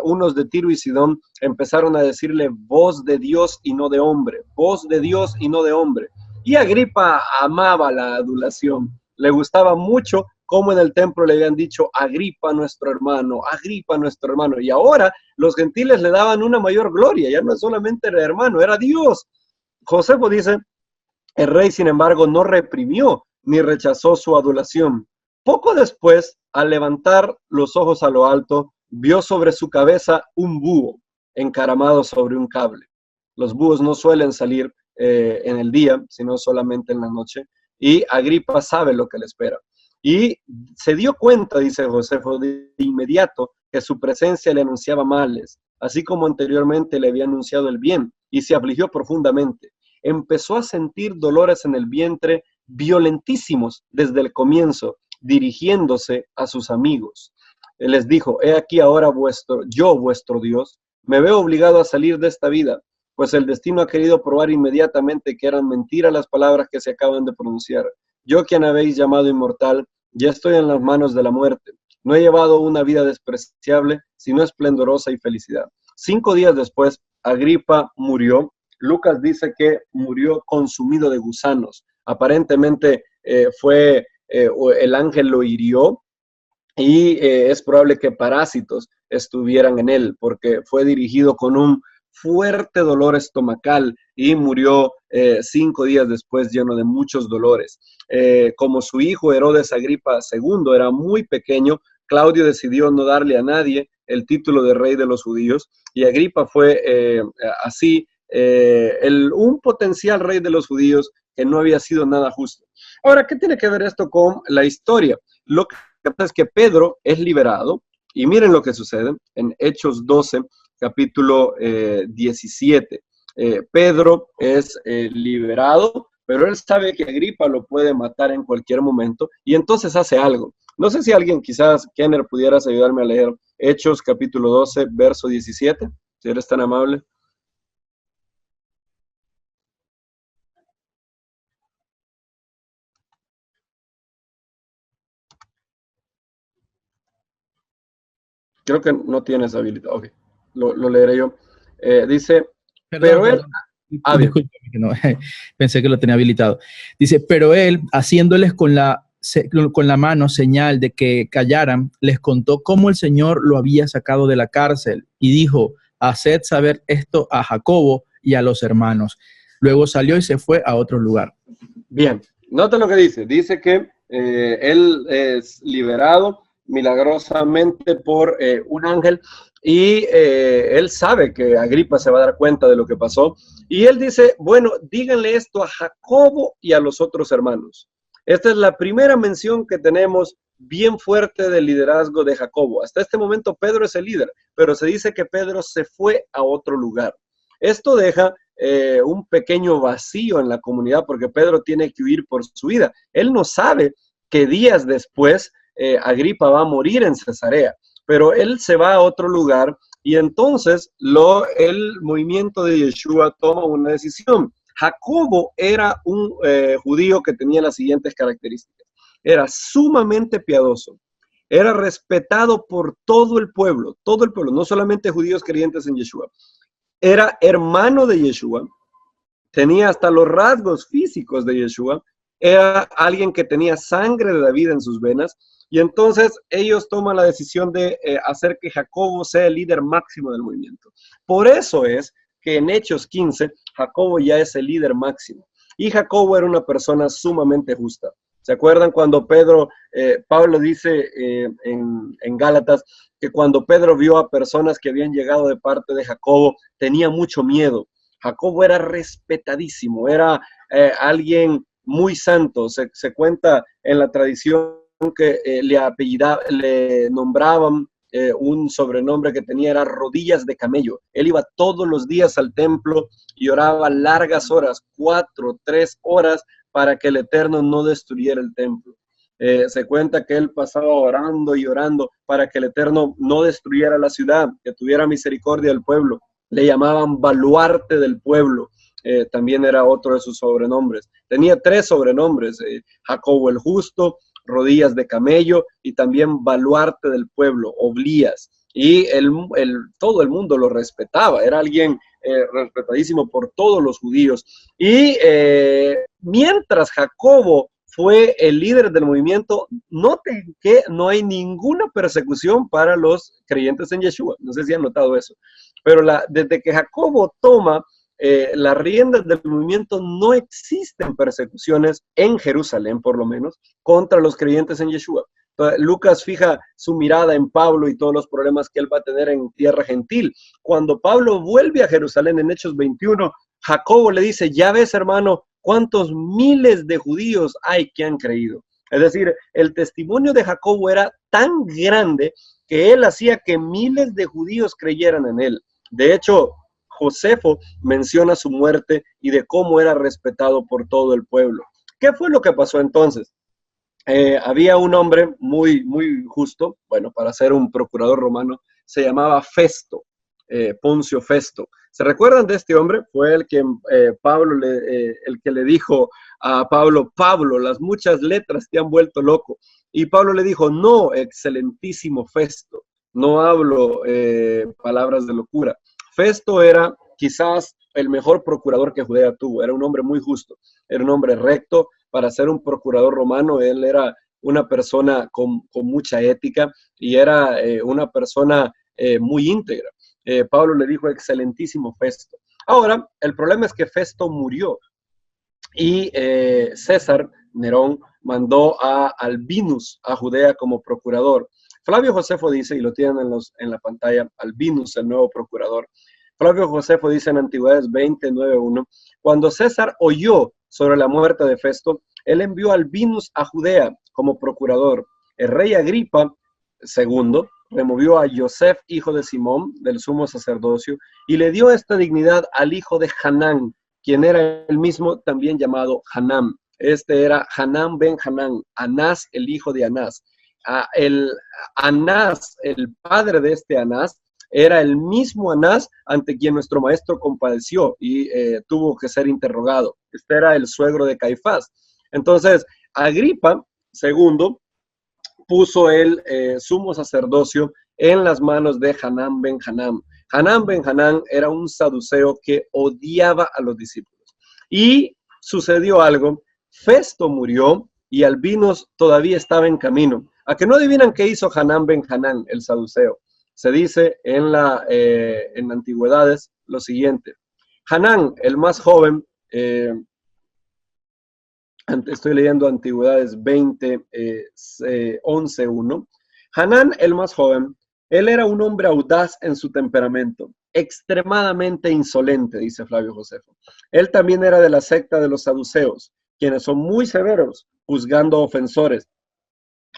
unos de Tiro y Sidón empezaron a decirle: voz de Dios y no de hombre, voz de Dios y no de hombre. Y Agripa amaba la adulación, le gustaba mucho como en el templo le habían dicho: Agripa nuestro hermano, Agripa nuestro hermano. Y ahora los gentiles le daban una mayor gloria, ya no solamente era hermano, era Dios. Josefo dice: el rey, sin embargo, no reprimió ni rechazó su adulación. Poco después, al levantar los ojos a lo alto, vio sobre su cabeza un búho encaramado sobre un cable. Los búhos no suelen salir en el día, sino solamente en la noche, y Agripa sabe lo que le espera. Y se dio cuenta, dice Josefo, de inmediato que su presencia le anunciaba males, así como anteriormente le había anunciado el bien, y se afligió profundamente. Empezó a sentir dolores en el vientre violentísimos desde el comienzo, dirigiéndose a sus amigos. Él les dijo: he aquí ahora vuestro Dios, me veo obligado a salir de esta vida, pues el destino ha querido probar inmediatamente que eran mentiras las palabras que se acaban de pronunciar. Yo, quien habéis llamado inmortal, ya estoy en las manos de la muerte. No he llevado una vida despreciable, sino esplendorosa y felicidad. 5 días después, Agripa murió. Lucas dice que murió consumido de gusanos. Aparentemente el ángel lo hirió, y es probable que parásitos estuvieran en él, porque fue dirigido con un fuerte dolor estomacal y murió 5 días después lleno de muchos dolores. Como su hijo Herodes Agripa II era muy pequeño, Claudio decidió no darle a nadie el título de rey de los judíos, y Agripa fue así un potencial rey de los judíos que no había sido nada justo. Ahora, ¿qué tiene que ver esto con la historia? Lo que pasa es que Pedro es liberado, y miren lo que sucede en Hechos 12, capítulo 17. Pedro es liberado, pero él sabe que Agripa lo puede matar en cualquier momento, y entonces hace algo. No sé si alguien, quizás, Kenner, pudieras ayudarme a leer Hechos capítulo 12, verso 17, si eres tan amable. Creo que no tienes habilitado. Ok, lo leeré yo. Dice, perdón, pero él... Disculpe, que no, pensé que lo tenía habilitado. Dice: pero él, haciéndoles con la mano señal de que callaran, les contó cómo el Señor lo había sacado de la cárcel, y dijo: haced saber esto a Jacobo y a los hermanos. Luego salió y se fue a otro lugar. Bien, nota lo que dice. Dice que él es liberado, milagrosamente por un ángel, y él sabe que Agripa se va a dar cuenta de lo que pasó, y él dice, bueno, díganle esto a Jacobo y a los otros hermanos. Esta es la primera mención que tenemos bien fuerte del liderazgo de Jacobo. Hasta este momento Pedro es el líder, pero se dice que Pedro se fue a otro lugar. Esto deja un pequeño vacío en la comunidad porque Pedro tiene que huir por su vida. Él no sabe que días después Agripa va a morir en Cesarea, pero él se va a otro lugar y entonces el movimiento de Yeshua toma una decisión. Jacobo era un judío que tenía las siguientes características. Era sumamente piadoso, era respetado por todo el pueblo, no solamente judíos creyentes en Yeshua. Era hermano de Yeshua, tenía hasta los rasgos físicos de Yeshua, era alguien que tenía sangre de David en sus venas, y entonces ellos toman la decisión de hacer que Jacobo sea el líder máximo del movimiento. Por eso es que en Hechos 15, Jacobo ya es el líder máximo, y Jacobo era una persona sumamente justa. ¿Se acuerdan cuando Pablo dice en Gálatas que cuando Pedro vio a personas que habían llegado de parte de Jacobo, tenía mucho miedo? Jacobo era respetadísimo, era alguien muy santo. Se cuenta en la tradición que le nombraban un sobrenombre que tenía, era rodillas de camello. Él iba todos los días al templo y oraba largas horas, 4, 3 horas, para que el Eterno no destruyera el templo. Se cuenta que él pasaba orando y orando para que el Eterno no destruyera la ciudad, que tuviera misericordia del pueblo. Le llamaban baluarte del pueblo, también era otro de sus sobrenombres. Tenía 3 sobrenombres, Jacobo el justo, rodillas de camello y también baluarte del pueblo, Oblías. Y todo el mundo lo respetaba, era alguien respetadísimo por todos los judíos. Y mientras Jacobo fue el líder del movimiento, noten que no hay ninguna persecución para los creyentes en Yeshua. No sé si han notado eso. Pero desde que Jacobo toma las riendas del movimiento, no existen persecuciones en Jerusalén, por lo menos, contra los creyentes en Yeshua. Entonces, Lucas fija su mirada en Pablo y todos los problemas que él va a tener en tierra gentil. Cuando Pablo vuelve a Jerusalén en Hechos 21, Jacobo le dice, ya ves, hermano, cuántos miles de judíos hay que han creído. Es decir, el testimonio de Jacobo era tan grande que él hacía que miles de judíos creyeran en él. De hecho, Josefo menciona su muerte y de cómo era respetado por todo el pueblo. ¿Qué fue lo que pasó entonces? Había un hombre muy, muy justo, bueno, para ser un procurador romano, se llamaba Festo, Poncio Festo. ¿Se recuerdan de este hombre? Fue el que el que le dijo a Pablo, Pablo, las muchas letras te han vuelto loco. Y Pablo le dijo, no, excelentísimo Festo, no hablo palabras de locura. Festo era quizás el mejor procurador que Judea tuvo, era un hombre muy justo, era un hombre recto. Para ser un procurador romano, él era una persona con mucha ética y era una persona muy íntegra. Pablo le dijo, excelentísimo Festo. Ahora, el problema es que Festo murió y César Nerón mandó a Albinus a Judea como procurador. Flavio Josefo dice, y lo tienen en la pantalla, Albinus, el nuevo procurador. Flavio Josefo dice en Antigüedades 29:1, cuando César oyó sobre la muerte de Festo, él envió a Albinus a Judea como procurador. El rey Agripa II removió a Yosef, hijo de Simón, del sumo sacerdocio, y le dio esta dignidad al hijo de Hanán, quien era el mismo también llamado Hanán. Este era Hanán ben Hanán, Anás, el hijo de Anás. El Anás, el padre de este Anás, era el mismo Anás ante quien nuestro maestro compadeció y tuvo que ser interrogado. Este era el suegro de Caifás. Entonces, Agripa II puso el sumo sacerdocio en las manos de Hanán ben Hanán. Hanán ben Hanán era un saduceo que odiaba a los discípulos. Y sucedió algo, Festo murió y Albinus todavía estaba en camino. ¿A que no adivinan qué hizo Hanán ben Hanán, el saduceo? Se dice en Antigüedades lo siguiente. Hanán, el más joven, estoy leyendo Antigüedades 11:1. Hanán, el más joven, él era un hombre audaz en su temperamento, extremadamente insolente, dice Flavio Josefo. Él también era de la secta de los saduceos, quienes son muy severos juzgando ofensores,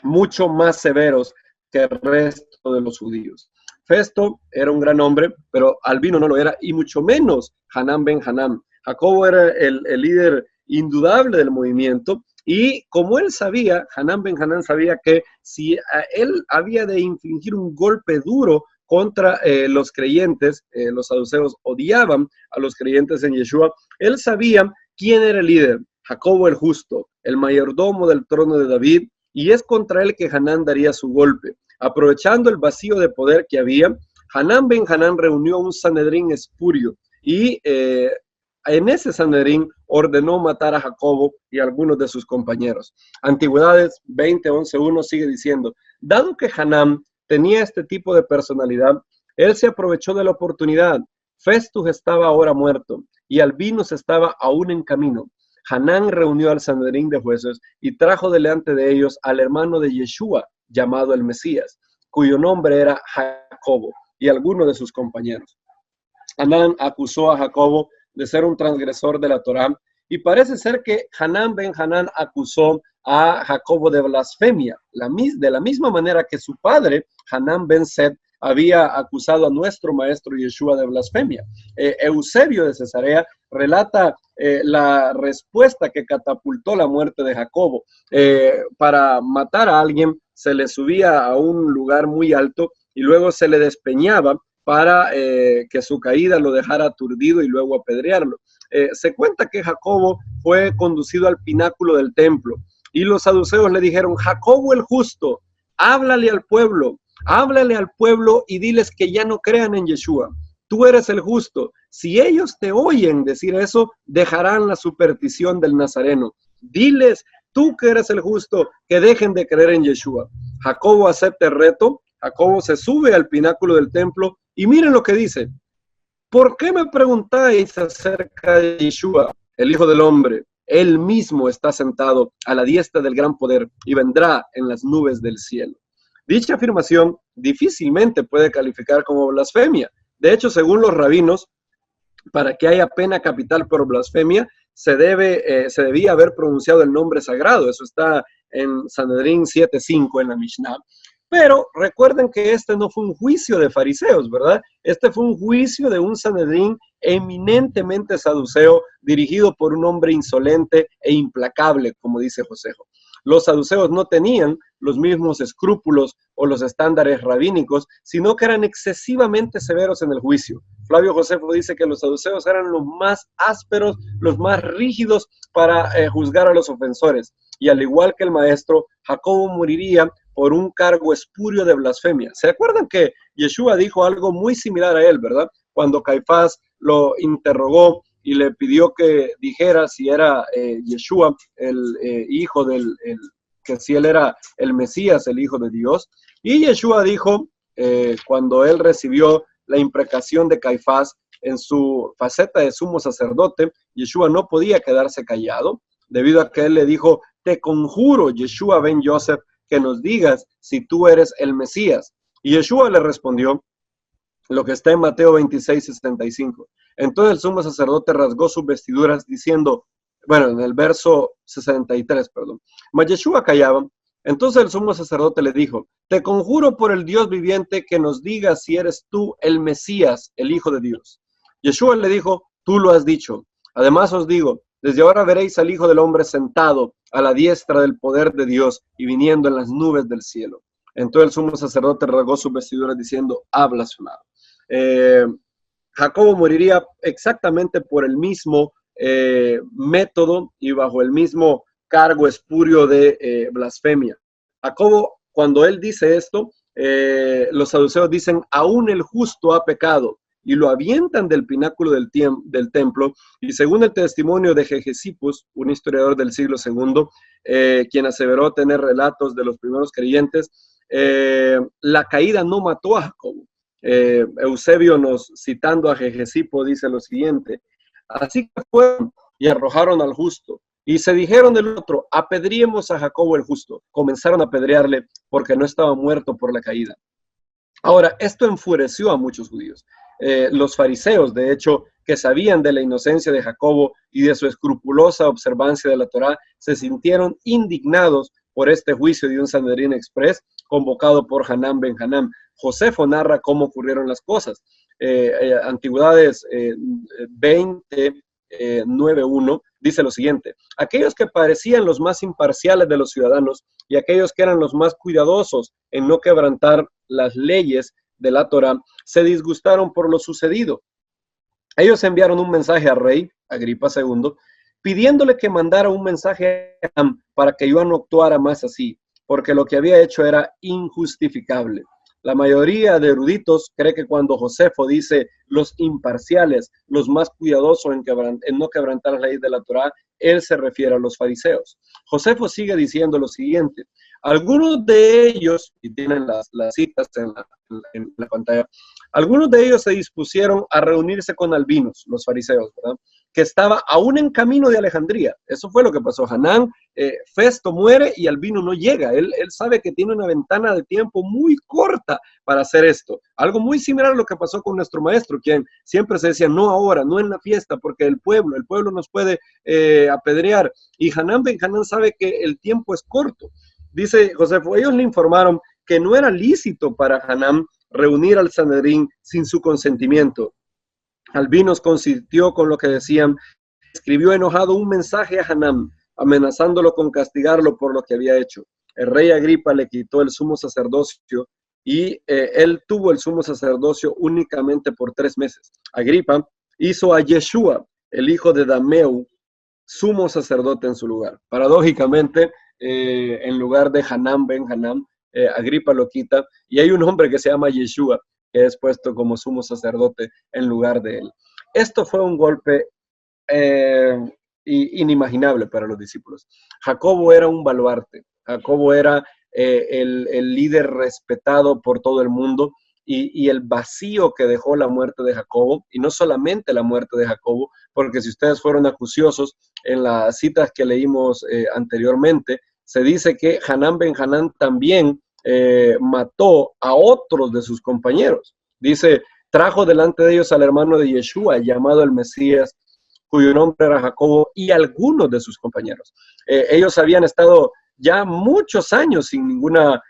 mucho más severos que el resto de los judíos. Festo era un gran hombre, pero Albino no lo era, y mucho menos Hanán ben Hanán. Jacobo era el líder indudable del movimiento, y como él sabía, Hanán ben Hanán sabía que si él había de infligir un golpe duro contra los creyentes, los saduceos odiaban a los creyentes en Yeshua, él sabía quién era el líder, Jacobo el justo, el mayordomo del trono de David, y es contra él que Hanán daría su golpe. Aprovechando el vacío de poder que había, Hanán ben Hanán reunió un Sanedrín espurio y en ese Sanedrín ordenó matar a Jacobo y a algunos de sus compañeros. Antigüedades 20:11:1 sigue diciendo, dado que Hanán tenía este tipo de personalidad, él se aprovechó de la oportunidad. Festus estaba ahora muerto y Albinus estaba aún en camino. Hanán reunió al Sanedrín de jueces y trajo delante de ellos al hermano de Yeshua, llamado el Mesías, cuyo nombre era Jacobo, y algunos de sus compañeros. Hanán acusó a Jacobo de ser un transgresor de la Torá, y parece ser que Hanán ben Hanán acusó a Jacobo de blasfemia, de la misma manera que su padre, Hanán ben Sed, había acusado a nuestro maestro Yeshua de blasfemia. Eusebio de Cesarea relata la respuesta que catapultó la muerte de Jacobo. Para matar a alguien se le subía a un lugar muy alto y luego se le despeñaba para que su caída lo dejara aturdido y luego apedrearlo. Se cuenta que Jacobo fue conducido al pináculo del templo y los saduceos le dijeron, Jacobo el justo, háblale al pueblo y diles que ya no crean en Yeshua. Tú eres el justo. Si ellos te oyen decir eso, dejarán la superstición del Nazareno. Diles, tú que eres el justo, que dejen de creer en Yeshua. Jacobo acepta el reto. Jacobo se sube al pináculo del templo y miren lo que dice. ¿Por qué me preguntáis acerca de Yeshua, el Hijo del Hombre? Él mismo está sentado a la diestra del gran poder y vendrá en las nubes del cielo. Dicha afirmación difícilmente puede calificar como blasfemia. De hecho, según los rabinos, para que haya pena capital por blasfemia, se debía haber pronunciado el nombre sagrado. Eso está en Sanedrín 7:5 en la Mishnah. Pero recuerden que este no fue un juicio de fariseos, ¿verdad? Este fue un juicio de un Sanedrín eminentemente saduceo, dirigido por un hombre insolente e implacable, como dice Josefo. Los saduceos no tenían los mismos escrúpulos o los estándares rabínicos, sino que eran excesivamente severos en el juicio. Flavio Josefo dice que los saduceos eran los más ásperos, los más rígidos para juzgar a los ofensores. Y al igual que el maestro, Jacobo moriría por un cargo espurio de blasfemia. ¿Se acuerdan que Yeshua dijo algo muy similar a él, verdad? Cuando Caifás lo interrogó y le pidió que dijera si era Yeshua, el hijo que si él era el Mesías, el hijo de Dios. Y Yeshua dijo, cuando él recibió la imprecación de Caifás en su faceta de sumo sacerdote, Yeshua no podía quedarse callado, debido a que él le dijo, te conjuro, Yeshua ben Yosef, que nos digas si tú eres el Mesías. Y Yeshua le respondió, lo que está en Mateo 26:65. Entonces el sumo sacerdote rasgó sus vestiduras diciendo, bueno, en el verso 63, perdón. Mas Yeshua callaba. Entonces el sumo sacerdote le dijo, te conjuro por el Dios viviente que nos digas si eres tú el Mesías, el Hijo de Dios. Yeshua le dijo, tú lo has dicho. Además os digo, desde ahora veréis al Hijo del Hombre sentado a la diestra del poder de Dios y viniendo en las nubes del cielo. Entonces el sumo sacerdote rasgó sus vestiduras diciendo, ha blasfemado. Jacobo moriría exactamente por el mismo método y bajo el mismo cargo espurio de blasfemia. Jacobo, cuando él dice esto, los saduceos dicen, aún el justo ha pecado, y lo avientan del pináculo del templo, y según el testimonio de Hegesippus, un historiador del siglo II, quien aseveró tener relatos de los primeros creyentes, la caída no mató a Jacobo. Eusebio, citando a Hegesipo, dice lo siguiente, así que fueron y arrojaron al justo, Y se dijeron del otro, apedriemos a Jacobo el justo. Comenzaron a apedrearle porque no estaba muerto por la caída. Ahora, esto enfureció a muchos judíos. Los fariseos, de hecho, que sabían de la inocencia de Jacobo y de su escrupulosa observancia de la Torá, se sintieron indignados por este juicio de un Sanedrín Express convocado por Hanán ben Hanán. Josefo narra cómo ocurrieron las cosas. Antigüedades 20:9:1 dice lo siguiente: aquellos que parecían los más imparciales de los ciudadanos y aquellos que eran los más cuidadosos en no quebrantar las leyes de la Torá, se disgustaron por lo sucedido. Ellos enviaron un mensaje al rey, Agripa II, pidiéndole que mandara un mensaje para que Joan no actuara más así, porque lo que había hecho era injustificable. La mayoría de eruditos cree que cuando Josefo dice los imparciales, los más cuidadosos en no quebrantar las leyes de la Torá, él se refiere a los fariseos. Josefo sigue diciendo lo siguiente: algunos de ellos, y tienen las citas en la pantalla, algunos de ellos se dispusieron a reunirse con albinos, los fariseos, ¿verdad?, que estaba aún en camino de Alejandría. Eso fue lo que pasó. Hanán, Festo muere y Albino no llega. Él sabe que tiene una ventana de tiempo muy corta para hacer esto. Algo muy similar a lo que pasó con nuestro maestro, quien siempre se decía, no ahora, no en la fiesta, porque el pueblo nos puede apedrear. Y Hanán ben Hanán sabe que el tiempo es corto. Dice Josefo, ellos le informaron que no era lícito para Hanán reunir al Sanedrín sin su consentimiento. Albinos consintió con lo que decían, escribió enojado un mensaje a Hanán, amenazándolo con castigarlo por lo que había hecho. El rey Agripa le quitó el sumo sacerdocio y él tuvo el sumo sacerdocio únicamente por 3 meses. Agripa hizo a Yeshua, el hijo de Dameu, sumo sacerdote en su lugar. Paradójicamente, en lugar de Hanán ben Hanán, Agripa lo quita, y hay un hombre que se llama Yeshua, que es puesto como sumo sacerdote en lugar de él. Esto fue un golpe inimaginable para los discípulos. Jacobo era un baluarte, Jacobo era el líder respetado por todo el mundo, y el vacío que dejó la muerte de Jacobo, y no solamente la muerte de Jacobo, porque si ustedes fueron acuciosos en las citas que leímos anteriormente, se dice que Hanán ben Hanán también mató a otros de sus compañeros. Dice, trajo delante de ellos al hermano de Yeshua, llamado el Mesías, cuyo nombre era Jacobo, y algunos de sus compañeros. Ellos habían estado ya muchos años sin ninguna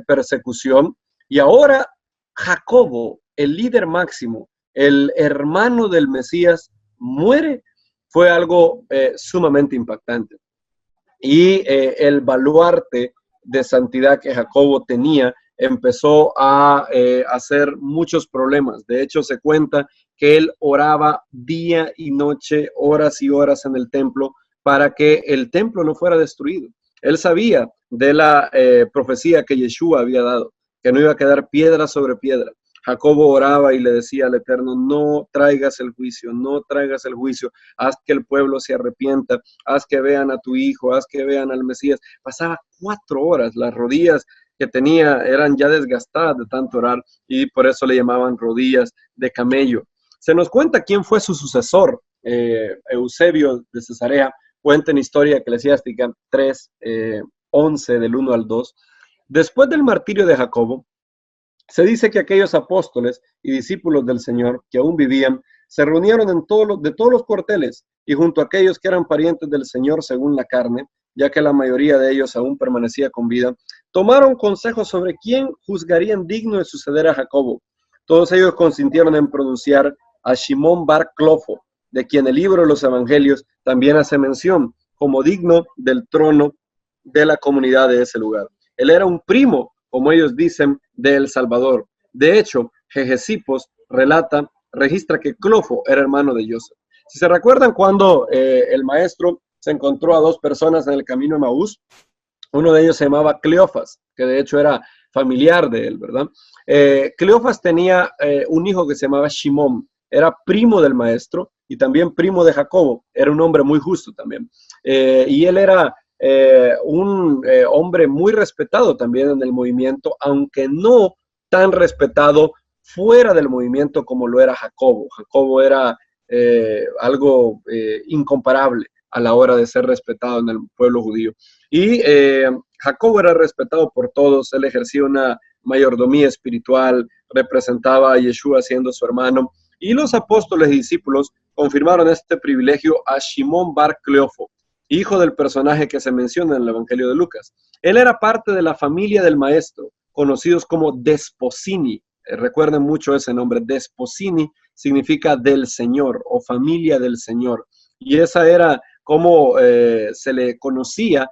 persecución, y ahora Jacobo, el líder máximo, el hermano del Mesías, muere. Fue algo sumamente impactante. Y el baluarte de santidad que Jacobo tenía empezó a hacer muchos problemas. De hecho, se cuenta que él oraba día y noche, horas y horas en el templo, para que el templo no fuera destruido. Él sabía de la profecía que Yeshua había dado, que no iba a quedar piedra sobre piedra. Jacobo oraba y le decía al Eterno, no traigas el juicio, no traigas el juicio, haz que el pueblo se arrepienta, haz que vean a tu hijo, haz que vean al Mesías. Pasaba 4 horas, las rodillas que tenía eran ya desgastadas de tanto orar, y por eso le llamaban rodillas de camello. Se nos cuenta quién fue su sucesor, Eusebio de Cesarea, cuenta en Historia Eclesiástica 3:11 del 1 al 2. Después del martirio de Jacobo, se dice que aquellos apóstoles y discípulos del Señor que aún vivían se reunieron de todos los cuarteles y junto a aquellos que eran parientes del Señor según la carne, ya que la mayoría de ellos aún permanecía con vida, tomaron consejo sobre quién juzgarían digno de suceder a Jacobo. Todos ellos consintieron en pronunciar a Shimón bar Clofo, de quien el libro de los Evangelios también hace mención, como digno del trono de la comunidad de ese lugar. Él era un primo, como ellos dicen, de El Salvador. De hecho, Hegesipos registra que Clofo era hermano de Joseph. Si se recuerdan cuando el maestro se encontró a 2 personas en el camino de Maús, uno de ellos se llamaba Cleofas, que de hecho era familiar de él, ¿verdad? Cleofas tenía un hijo que se llamaba Shimón, era primo del maestro y también primo de Jacobo, era un hombre muy justo también. Y él era un hombre muy respetado también en el movimiento, aunque no tan respetado fuera del movimiento como lo era Jacobo. Jacobo era algo incomparable a la hora de ser respetado en el pueblo judío. Y Jacobo era respetado por todos, él ejercía una mayordomía espiritual, representaba a Yeshua siendo su hermano, y los apóstoles y discípulos confirmaron este privilegio a Shimón bar Cleofo, hijo del personaje que se menciona en el Evangelio de Lucas. Él era parte de la familia del maestro, conocidos como Desposini. Recuerden mucho ese nombre, Desposini significa del Señor o familia del Señor. Y esa era como se le conocía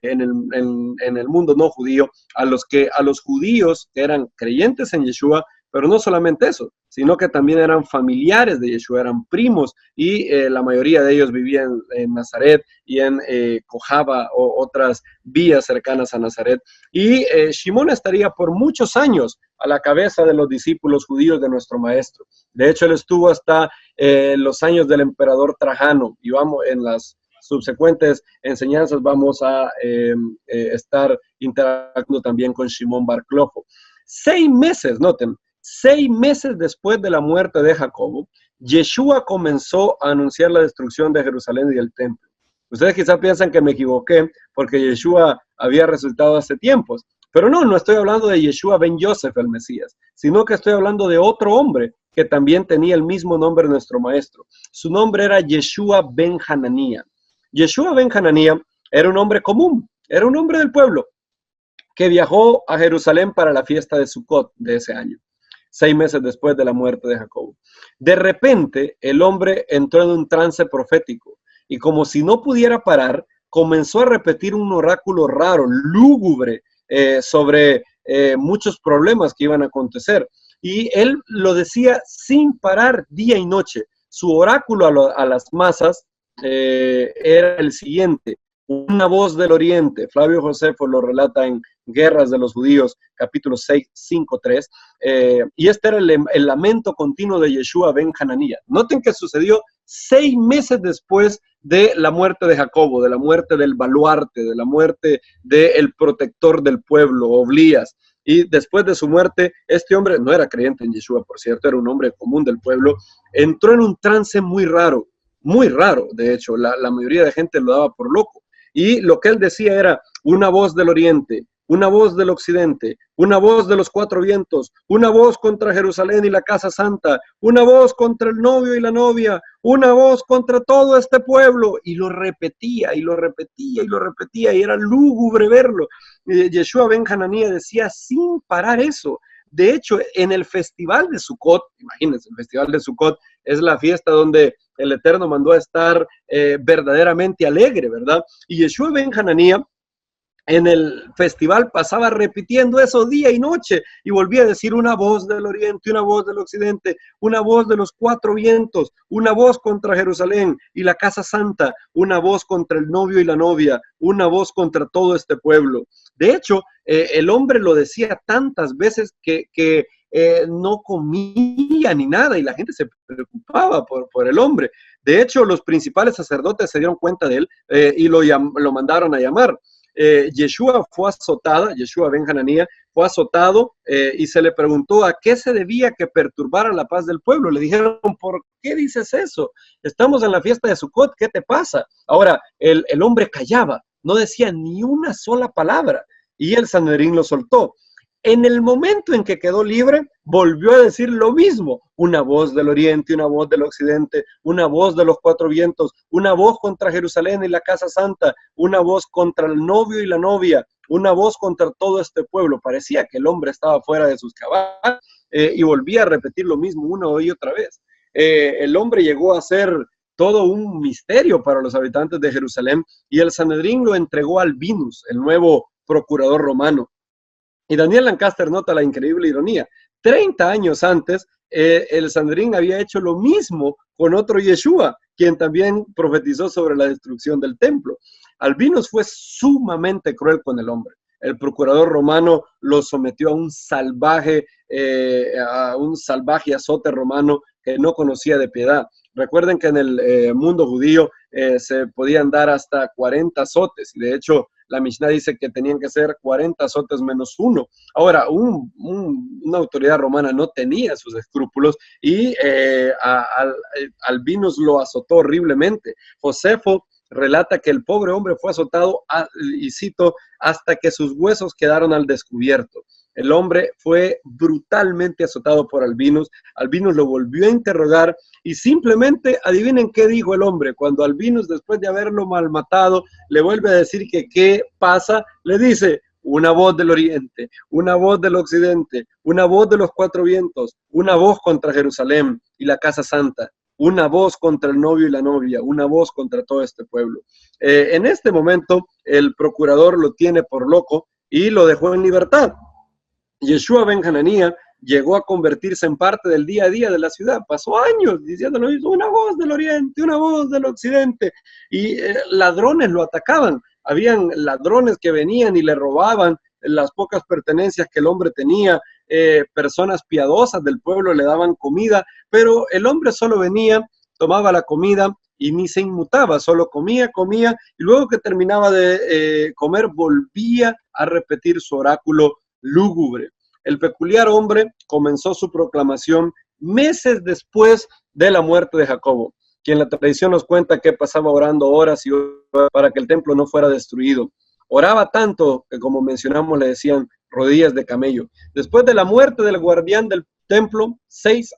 en el mundo no judío a los judíos que eran creyentes en Yeshua, pero no solamente eso, sino que también eran familiares de Yeshua, eran primos, y la mayoría de ellos vivían en Nazaret y en Cojaba o otras vías cercanas a Nazaret. Y Shimón estaría por muchos años a la cabeza de los discípulos judíos de nuestro maestro. De hecho, él estuvo hasta los años del emperador Trajano, y vamos en las subsecuentes enseñanzas vamos a estar interactuando también con Shimón bar Cleofo. 6 meses, noten, 6 meses después de la muerte de Jacobo, Yeshua comenzó a anunciar la destrucción de Jerusalén y del templo. Ustedes quizás piensan que me equivoqué porque Yeshua había resucitado hace tiempos, pero no estoy hablando de Yeshua ben Yosef, el Mesías, sino que estoy hablando de otro hombre que también tenía el mismo nombre de nuestro maestro. Su nombre era Yeshua ben Hananía. Yeshua ben Hananía era un hombre común, era un hombre del pueblo que viajó a Jerusalén para la fiesta de Sukkot de ese año, 6 meses después de la muerte de Jacobo. De repente, el hombre entró en un trance profético y, como si no pudiera parar, comenzó a repetir un oráculo raro, lúgubre, sobre muchos problemas que iban a acontecer. Y él lo decía sin parar día y noche. Su oráculo a las masas era el siguiente: una voz del oriente. Flavio Josefo lo relata en Guerras de los Judíos, capítulo 6, 5, 3. Y este era el lamento continuo de Yeshua ben Hananía. Noten que sucedió 6 meses después de la muerte de Jacobo, de la muerte del baluarte, de la muerte del protector del pueblo, Oblías. Y después de su muerte, este hombre no era creyente en Yeshua, por cierto, era un hombre común del pueblo, entró en un trance muy raro, de hecho, la mayoría de gente lo daba por loco. Y lo que él decía era: una voz del oriente, una voz del occidente, una voz de los 4 vientos, una voz contra Jerusalén y la casa santa, una voz contra el novio y la novia, una voz contra todo este pueblo. Y lo repetía, y lo repetía, y lo repetía, y era lúgubre verlo. Yeshua ben Hananía decía sin parar eso. De hecho, en el festival de Sukkot, imagínense, el festival de Sukkot es la fiesta donde el Eterno mandó a estar verdaderamente alegre, ¿verdad? Y Yeshua ben Hananía en el festival pasaba repitiendo eso día y noche y volvía a decir: una voz del oriente, una voz del occidente, una voz de los 4 vientos, una voz contra Jerusalén y la casa santa, una voz contra el novio y la novia, una voz contra todo este pueblo. De hecho, el hombre lo decía tantas veces que no comía ni nada, y la gente se preocupaba por el hombre. De hecho, los principales sacerdotes se dieron cuenta de él y lo mandaron a llamar. Yeshua fue azotada, Yeshua ben Hananía fue azotado y se le preguntó a qué se debía que perturbara la paz del pueblo. Le dijeron: ¿por qué dices eso? Estamos en la fiesta de Sukkot, ¿qué te pasa? Ahora, el hombre callaba, no decía ni una sola palabra, y el Sanedrín lo soltó. En el momento en que quedó libre, volvió a decir lo mismo: una voz del oriente, una voz del occidente, una voz de los 4 vientos, una voz contra Jerusalén y la casa santa, una voz contra el novio y la novia, una voz contra todo este pueblo. Parecía que el hombre estaba fuera de sus cabales y volvía a repetir lo mismo una y otra vez. El hombre llegó a ser todo un misterio para los habitantes de Jerusalén, y el Sanedrín lo entregó a Albinus, el nuevo procurador romano. Y Daniel Lancaster nota la increíble ironía: 30 años antes, el Sanedrín había hecho lo mismo con otro Yeshua, quien también profetizó sobre la destrucción del templo. Albinus fue sumamente cruel con el hombre. El procurador romano lo sometió a un salvaje azote romano que no conocía de piedad. Recuerden que en el mundo judío se podían dar hasta 40 azotes, y de hecho la Mishnah dice que tenían que ser 40 azotes menos 1. Ahora, una autoridad romana no tenía sus escrúpulos y Albinus lo azotó horriblemente. Josefo relata que el pobre hombre fue azotado, y cito, hasta que sus huesos quedaron al descubierto. El hombre fue brutalmente azotado por Albinus. Albinus lo volvió a interrogar y simplemente, adivinen qué dijo el hombre. Cuando Albinus, después de haberlo malmatado, le vuelve a decir que qué pasa, le dice: una voz del oriente, una voz del occidente, una voz de los cuatro vientos, una voz contra Jerusalén y la casa santa, una voz contra el novio y la novia, una voz contra todo este pueblo. En este momento, el procurador lo tiene por loco y lo dejó en libertad. Yeshua ben Hananía llegó a convertirse en parte del día a día de la ciudad. Pasó años diciéndolo: una voz del oriente, una voz del occidente. Y ladrones lo atacaban. Habían ladrones que venían y le robaban las pocas pertenencias que el hombre tenía. Personas piadosas del pueblo le daban comida, pero el hombre solo venía, tomaba la comida y ni se inmutaba, solo comía, y luego que terminaba de comer volvía a repetir su oráculo lúgubre. El peculiar hombre comenzó su proclamación meses después de la muerte de Jacobo, quien la tradición nos cuenta que pasaba orando horas y horas para que el templo no fuera destruido. Oraba tanto que, como mencionamos, le decían rodillas de camello. Después de la muerte del guardián del templo, seis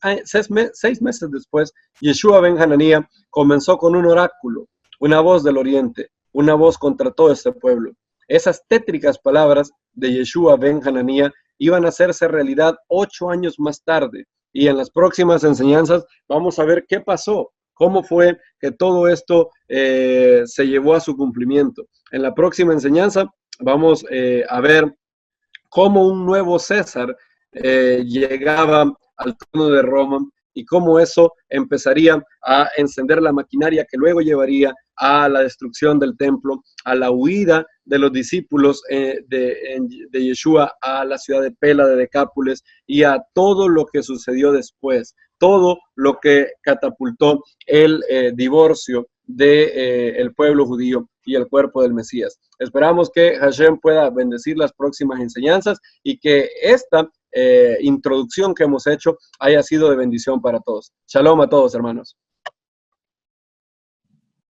meses después, Yeshua ben Hananía comenzó con un oráculo, una voz del oriente, una voz contra todo este pueblo. Esas tétricas palabras de Yeshua ben Hananía iban a hacerse realidad 8 años más tarde. Y en las próximas enseñanzas vamos a ver qué pasó, cómo fue que todo esto se llevó a su cumplimiento. En la próxima enseñanza vamos a ver cómo un nuevo César llegaba al trono de Roma y cómo eso empezaría a encender la maquinaria que luego llevaría a la destrucción del templo, a la huida de los discípulos de Yeshua a la ciudad de Pela de Decápolis y a todo lo que sucedió después, todo lo que catapultó el divorcio del pueblo judío y el cuerpo del Mesías. Esperamos que Hashem pueda bendecir las próximas enseñanzas y que esta introducción que hemos hecho haya sido de bendición para todos. Shalom a todos, hermanos.